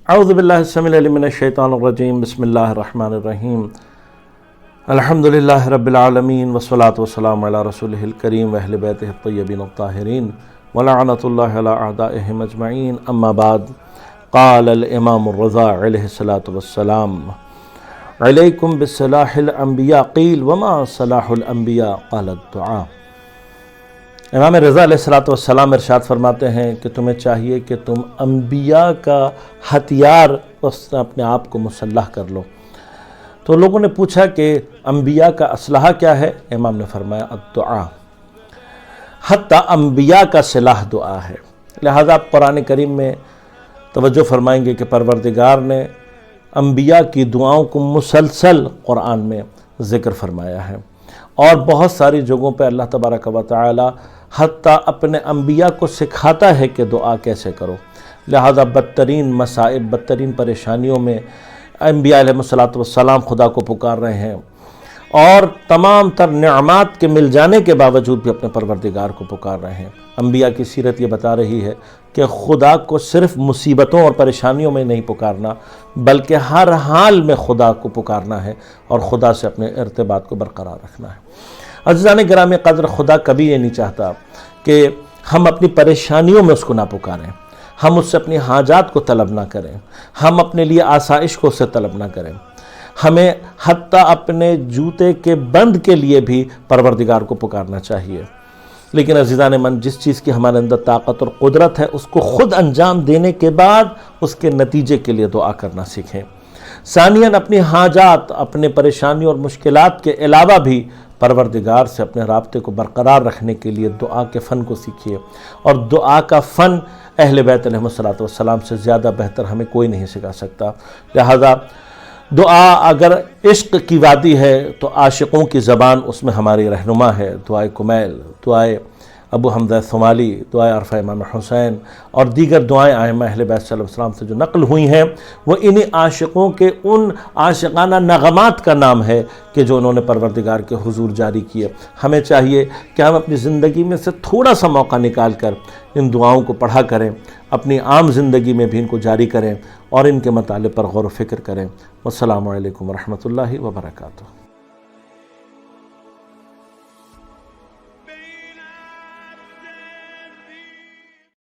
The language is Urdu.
اعوذ باللہ السمیع العلیم من الشیطان الرجیم، بسم اللہ الرحمن الرحیم، الحمدللہ رب العالمین والصلاة والسلام علی رسولہ الکریم واہل بیتہ الطیبین الطاہرین ولعنۃ اللہ علی اعدائہم اجمعین، اما بعد، قال الامام الرضا علیہ الصلاۃ والسلام: علیکم بصلاح الانبیاء، قیل وما صلاح الانبیاء؟ قال الدعاء۔ امام رضا علیہ السلام ارشاد فرماتے ہیں کہ تمہیں چاہیے کہ تم انبیاء کا ہتھیار اپنے آپ کو مسلح کر لو۔ تو لوگوں نے پوچھا کہ انبیاء کا اسلحہ کیا ہے؟ امام نے فرمایا الدعاء، حتی انبیاء کا سلاح دعا ہے۔ لہذا آپ قرآن کریم میں توجہ فرمائیں گے کہ پروردگار نے انبیاء کی دعاؤں کو مسلسل قرآن میں ذکر فرمایا ہے، اور بہت ساری جگہوں پہ اللہ تبارک و تعالی حتیٰ اپنے انبیاء کو سکھاتا ہے کہ دعا کیسے کرو۔ لہذا بدترین مصائب، بدترین پریشانیوں میں انبیاء علیہ السلام خدا کو پکار رہے ہیں، اور تمام تر نعمات کے مل جانے کے باوجود بھی اپنے پروردگار کو پکار رہے ہیں۔ انبیاء کی سیرت یہ بتا رہی ہے کہ خدا کو صرف مصیبتوں اور پریشانیوں میں نہیں پکارنا، بلکہ ہر حال میں خدا کو پکارنا ہے اور خدا سے اپنے ارتباط کو برقرار رکھنا ہے۔ عزیزان گرامی قدر، خدا کبھی یہ نہیں چاہتا کہ ہم اپنی پریشانیوں میں اس کو نہ پکاریں، ہم اس سے اپنی حاجات کو طلب نہ کریں، ہم اپنے لیے آسائش کو اس سے طلب نہ کریں۔ ہمیں حتیٰ اپنے جوتے کے بند کے لیے بھی پروردگار کو پکارنا چاہیے۔ لیکن عزیزان من، جس چیز کی ہمارے اندر طاقت اور قدرت ہے، اس کو خود انجام دینے کے بعد اس کے نتیجے کے لیے دعا کرنا سیکھیں۔ ثانیاً، اپنی حاجات، اپنے پریشانیوں اور مشکلات کے علاوہ بھی پروردگار سے اپنے رابطے کو برقرار رکھنے کے لیے دعا کے فن کو سیکھیے، اور دعا کا فن اہل بیت علیہ السلام سے زیادہ بہتر ہمیں کوئی نہیں سکھا سکتا۔ لہذا دعا اگر عشق کی وادی ہے تو عاشقوں کی زبان اس میں ہماری رہنما ہے۔ دعائے کمیل، دعائے ابو حمزہ صومالی، دعائے عرفہ امام حسین اور دیگر دعائیں ائمہ اہل بیت صلی اللہ علیہ وسلم سے جو نقل ہوئی ہیں، وہ انہی عاشقوں کے ان عاشقانہ نغمات کا نام ہے کہ جو انہوں نے پروردگار کے حضور جاری کیے۔ ہمیں چاہیے کہ ہم اپنی زندگی میں سے تھوڑا سا موقع نکال کر ان دعاؤں کو پڑھا کریں، اپنی عام زندگی میں بھی ان کو جاری کریں اور ان کے مطالب پر غور و فکر کریں۔ والسلام علیکم ورحمۃ اللہ وبرکاتہ۔